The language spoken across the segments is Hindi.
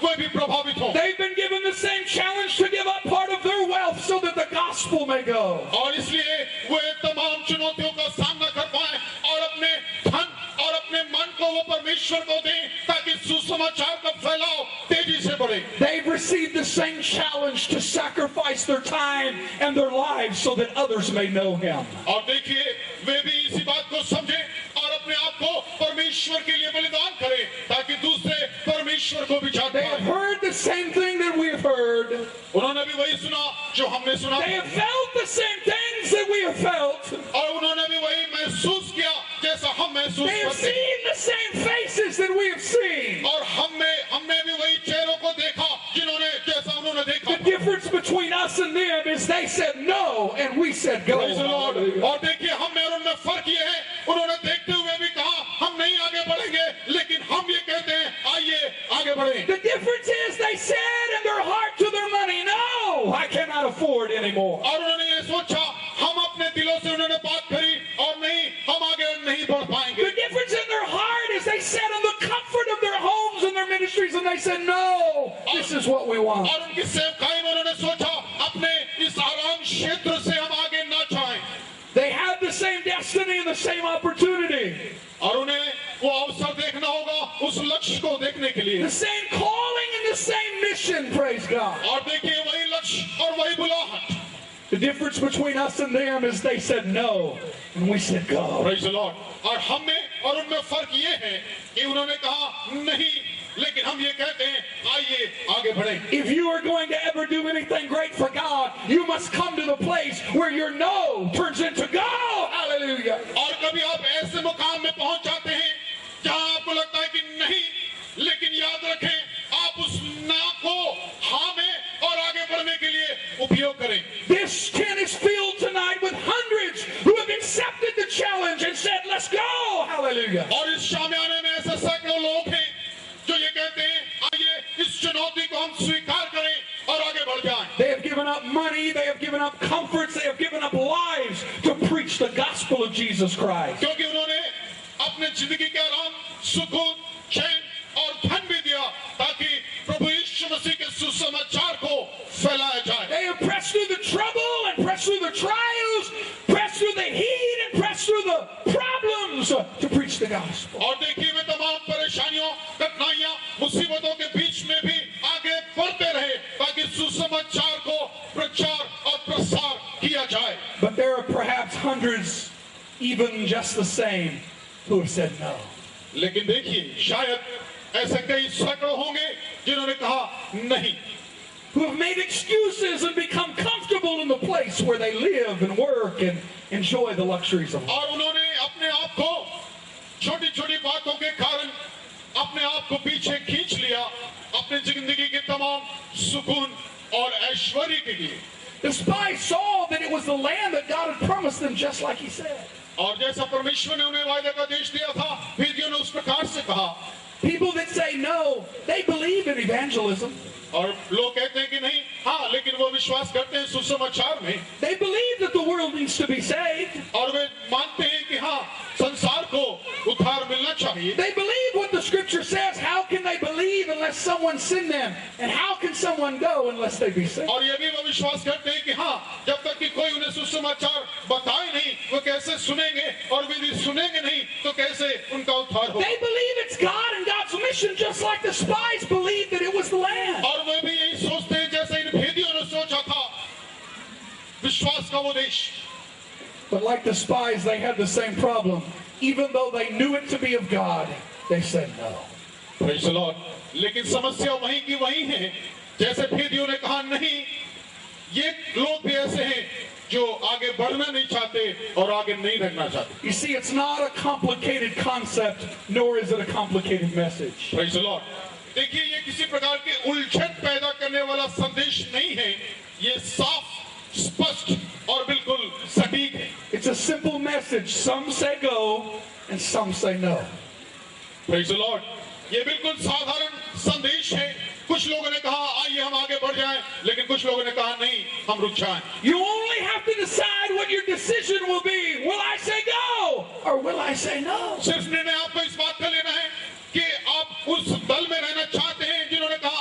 वे भी प्रभावित हों। They've been given the same challenge to give up part of their wealth so that the gospel may go. और इसलिए वे तमाम चुनौतियों का सामना कर पाए और अपने धन और अपने मन को वो परमेश्वर को दें ताकि सुसमाचार का फैलाव तेजी से बढ़े। They've received the same challenge to sacrifice their time and their lives so that others may know Him. और देखिए वे भी इसी बात को समझें और अपने आप को परमेश्वर के लिए बलिदान करें ताकि दूसरे परमेश्वर को भी जान They have पाएं। heard the same thing that we have heard. उन्होंने भी वही सुना जो हमने सुना। They have felt the same things that we have felt. और उन्होंने भी वही महसूस किया जैसा हम महसूस They have करते हैं। seen the same faces that we have seen. और हमने भी वही चेहरों को देखा जिन्होंने जैसा उन्होंने देखा। The difference between us and them is they said no and we said go. Praise the Lord. और देखिए हम में और उनमें फर्क ये है उन्होंने देखते हुए भी कहा हम नहीं आगे बढ़ेंगे लेकिन हम ये कहते हैं आइए आगे बढ़ें। The difference is they said in their heart to their money, no, I cannot afford anymore. और उन्होंने ये सोचा हम अपने दिलों से उन्होंने बात करी और नहीं हम आगे नहीं बढ़ पाएंगे। The difference in their heart is they said in the comfort of their homes and their ministries and they said no, this is what we want. और उनकी सेवकाई में उन्होंने सोचा अपने इस आराम क्षेत्र से हम आगे ना जाएं। They had the same destiny and the same opportunity. और उन्हें वो अवसर देखना होगा उस लक्ष्य को देखने के लिए। The same calling and the same mission, praise God. और देखिए वही लक्ष्य और वही बुलाहट। The difference between us and them is they said no and we said go. Praise the Lord. और हम में और उनमें फर्क ये है कि उन्होंने कहा नहीं लेकिन हम ये कहते हैं आइए आगे बढ़ें। If you are going to ever do anything great for God, you must come to the place where your no turns into go. Hallelujah. और कभी आप ऐसे मुकाम में पहुंच जाते हैं जहां आपको लगता है कि नहीं लेकिन याद रखें आप उस ना को हाँ में और आगे बढ़ने के लिए उपयोग करें। This tent is filled tonight with hundreds who have accepted the challenge and said, let's go. Hallelujah. और इस शामियाने में ऐसे सैकड़ों लोग हैं जो ये कहते हैं आइए इस चुनौती को हम स्वीकार करें और आगे बढ़ जाएं। They have given up money, they have given up comforts, they have given up lives to preach the gospel of Jesus Christ. क्योंकि उन्होंने अपने जिंदगी के आराम सुकून चैन और धन भी दिया ताकि प्रभु यीशु मसीह के सुसमाचार को फैलाया जाए। They have pressed through the trouble and pressed through the trials, pressed through the heat and pressed through the problems to preach the gospel. और देखिए वे तमाम परेशानियों कठिनाइयां मुसीबतों के बीच में भी आगे बढ़ते रहे ताकि सुसमाचार को प्रचार और प्रसार किया जाए। But there are perhaps hundreds, even just the same, who have said no. लेकिन देखिए शायद ऐसे कई सैकड़ों होंगे जिन्होंने कहा नहीं। Who have made excuses and become comfortable in the place where they live and work and enjoy the luxuries of life. और उन्होंने अपने आप को छोटी छोटी बातों के कारण अपने आप को पीछे खींच लिया अपनी जिंदगी के तमाम सुकून और ऐश्वर्य के लिए। The spies saw that it was the land that God had promised them, just like He said. और जैसा परमेश्वर ने उन्हें वायदे का देश दिया था फिर ने उस प्रकार से कहा। People that say no, they believe in evangelism. और लोग कहते हैं कि नहीं हाँ लेकिन वो विश्वास करते हैं सुसमाचार में। They believe that the world needs to be saved. और वे मानते हैं कि हाँ संसार को उद्धार मिलना चाहिए। They believe what the scripture says. How can they believe unless someone send them? And how can someone go unless they be saved? और ये भी वो विश्वास करते हैं कि हाँ जब तक कि कोई उन्हें सुसमाचार बताए नहीं वो कैसे सुनेंगे और यदि सुनेंगे नहीं तो कैसे उनका उद्धार हो। They believe it's God and God's mission, just like the spies believed that it was the land. और वे भी यही सोचते हैं जैसे इन भेदियों ने सोचा था विश्वास का वो देश। But like the spies, they had the same problem. Even though they knew it to be of God, they said no. Praise the Lord. लेकिन समस्या वहीं की वहीं है जैसे भेदियों ने कहा नहीं ये लोग भी ऐसे हैं जो आगे बढ़ना नहीं चाहते और आगे नहीं रहना चाहते। You see, it's not a complicated concept, nor is it a complicated message. Praise the Lord. देखिए ये किसी प्रकार के उलझन पैदा करने वाला संदेश नहीं है ये साफ स्पष्ट और बिल्कुल सटीक है। It's a simple message. Some say go and some say no. Praise the Lord. ये बिल्कुल साधारण संदेश है। कुछ लोगों ने कहा आइए हम आगे बढ़ जाएं लेकिन कुछ लोगों ने कहा नहीं हम रुक जाएं। You only have to decide what your decision will be. Will I say go or will I say no? सिर्फ निर्णय आपको इस बात का लेना है कि आप उस दल में रहना चाहते हैं जिन्होंने कहा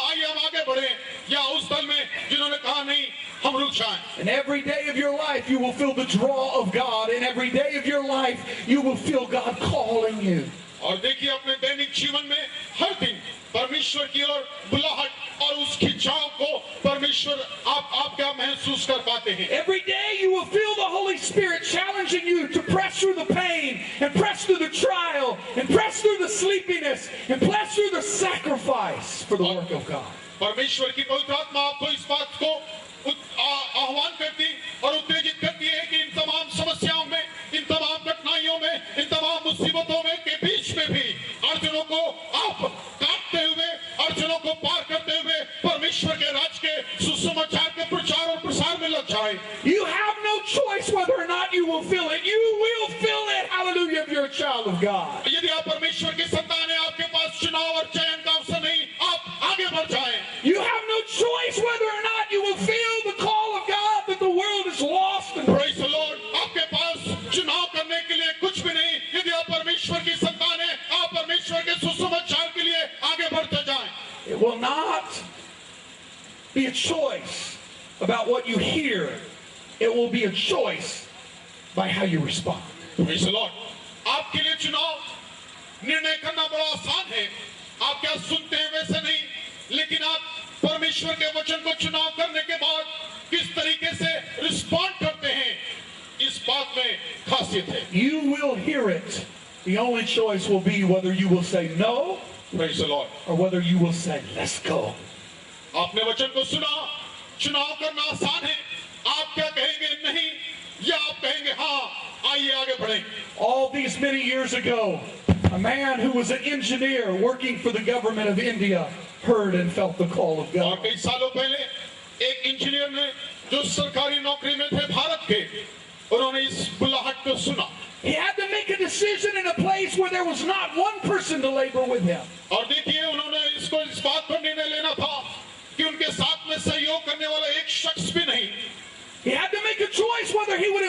पहुंचाएं। And every day of your life you will feel the draw of God. And every day of your life you will feel God calling you. और देखिए अपने दैनिक जीवन में हर दिन परमेश्वर की ओर बुलाहट और उस खिंचाव को परमेश्वर आप क्या महसूस कर पाते हैं? Every day you will feel the Holy Spirit challenging you to press through the pain and press through the trial and press through the sleepiness and press through the sacrifice for the work of God. परमेश्वर की पवित्र आत्मा आपको इस बात को आह्वान करती और उत्तेजित करती है कि इन तमाम समस्याओं में, इन तमाम कठिनाइयों में, इन तमाम मुसीबतों में के बीच में भी अर्जुनों को आप काटते हुए, अर्जुनों को पार करते हुए परमेश्वर के राज के सुसमाचार के प्रचार और प्रसार में लग जाए। You have no choice whether or not you will feel it. You will feel it. Hallelujah, if you're a child of God. यदि आप परमेश्वर की संतान हैं, आपके पास चुनाव और चयन का अवसर नहीं, आप आगे बढ़ जाएं। You have no choice whether or not you will feel the call of God that the world is lost. And Praise the Lord. आपके पास चुनाव करने के लिए कुछ भी नहीं। यदि आप परमेश्वर की संतान हैं, आप परमेश्वर के सुसमाचार के लिए आगे बढ़ते जाएं। it will not be a choice about what you hear. It will be a choice by how you respond. Praise the Lord. आपके लिए चुनाव निर्णय करना बड़ा आसान है। आप क्या सुनते हैं वैसे नहीं, लेकिन आप परमेश्वर के वचन को चुनाव करने के बाद किस तरीके से रिस्पॉन्ड करते हैं, इस बात में खासियत है। You will hear it. The only choice will be whether you will say no Praise the Lord. or whether you will say let's go. आपने वचन को सुना, चुनाव करना आसान है। आप क्या कहेंगे नहीं, या आप कहेंगे हाँ, आइए आगे बढ़ें। All these many years ago, a man who was an engineer working for the government of India heard and felt the call of और God. कई सालों पहले एक इंजीनियर ने जो सरकारी नौकरी में थे भारत के, उन्होंने इस बुलाहट को सुना। He had to make a decision in a place where there was not one person to labor with him. और देखिए उन्होंने इसको इस बात पर निर्णय लेना था कि उनके साथ में सहयोग करने वाला एक शख्स भी नहीं। He had to make a choice whether he would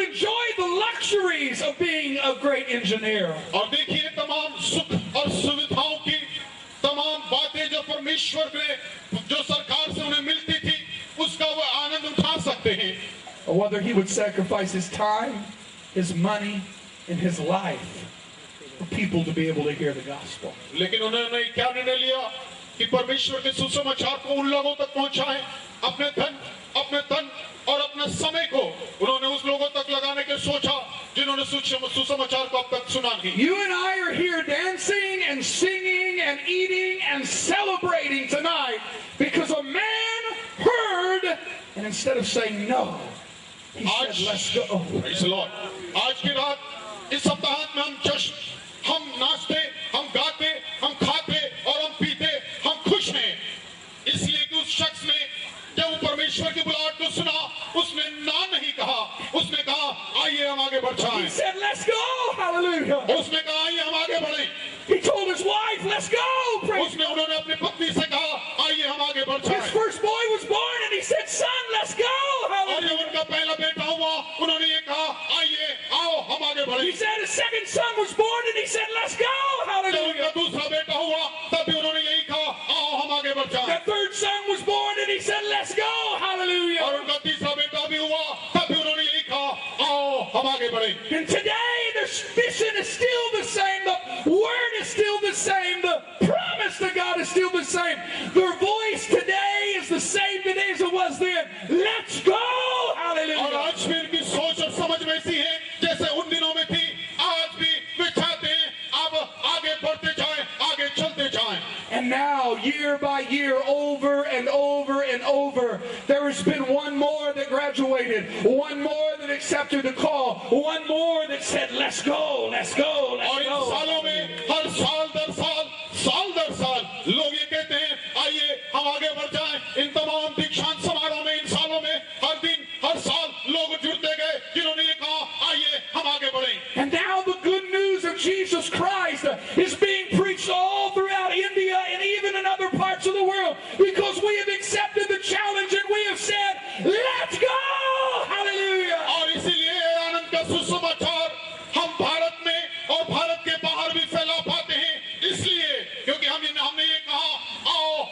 enjoy the luxuries of being a great engineer. और देखिए तमाम सुख और सुविधाओं की तमाम बातें जो परमेश्वर ने, जो सरकार से उन्हें मिलती थी, उसका वो आनंद उठा सकते हैं, Or whether he would sacrifice his time, his money, and his life for people to be able to hear the gospel. लेकिन उन्होंने क्या निर्णय लिया कि परमेश्वर के सुसमाचार को उन लोगों तक पहुंचाएं। अपने धन, अपने तन और अपने समय को उन्होंने उस लोगों तक लगाने के सोचा जिन्होंने सुसमाचार को अब तक सुना नहीं। You and I are here dancing and singing and eating and celebrating tonight because a man heard, and instead of saying no, he said, let's go. Praise the Lord. आज की रात इस सप्ताहांत में हम जश्न, हम नाचते, हम गाते, हम खाते और हम पीते, हम खुश हैं, इसलिए कि उस शख्स ने जब परमेश्वर की बुलाहट को सुना, उसने ना नहीं कहा, उसने कहा आइए हम आगे बढ़ जाएं। He said, let's go. Hallelujah. उसने कहा आइए हम आगे बढ़ें। He told his wife, let's go. Praise उसने उन्होंने अपनी पत्नी से कहा आइए हम आगे बढ़ His जाएं। first boy was born and he said, son, let's go. और Hallelujah. जब उनका पहला बेटा हुआ, उन्होंने ये कहा आइए आओ हम आगे बढ़ें। He said his second son was born and he said, let's go. जब Hallelujah. उनका दूसरा बेटा हुआ, तब भी उन्होंने यही कहा आओ हम आगे बढ़ जाएं। The third son was born and he said, let's go. और Hallelujah. उनका तीसरा बेटा भी हुआ, तब भी उन्होंने यही कहा आओ हम आगे बढ़ें। And today the mission is still the same. The word is still the same. The promise to God is still the same. Their voice today is the same today as it was then. Let's go. और Hallelujah. आज भी इनकी सोच और समझ वैसी है जैसे उन दिनों में थी। आज भी वे चाहते हैं अब आगे बढ़ते जाएं, आगे चलते जाएं। And now, year by year, over and over and over, there has been one more that graduated, one more that accepted the call, one more that said, let's go, let's go, और let's इन go. सालों में हर साल दर साल, साल दर साल लोग ये कहते हैं आइए हम आगे बढ़ जाएं। इन तमाम दीक्षांत समारोह में इन सालों में हर दिन, हर साल लोग जुड़ते गए जिन्होंने ये कहा आइए हम आगे बढ़ें। And now the good news of Jesus Christ is being preached all throughout India and even in other parts of the world because we have accepted the challenge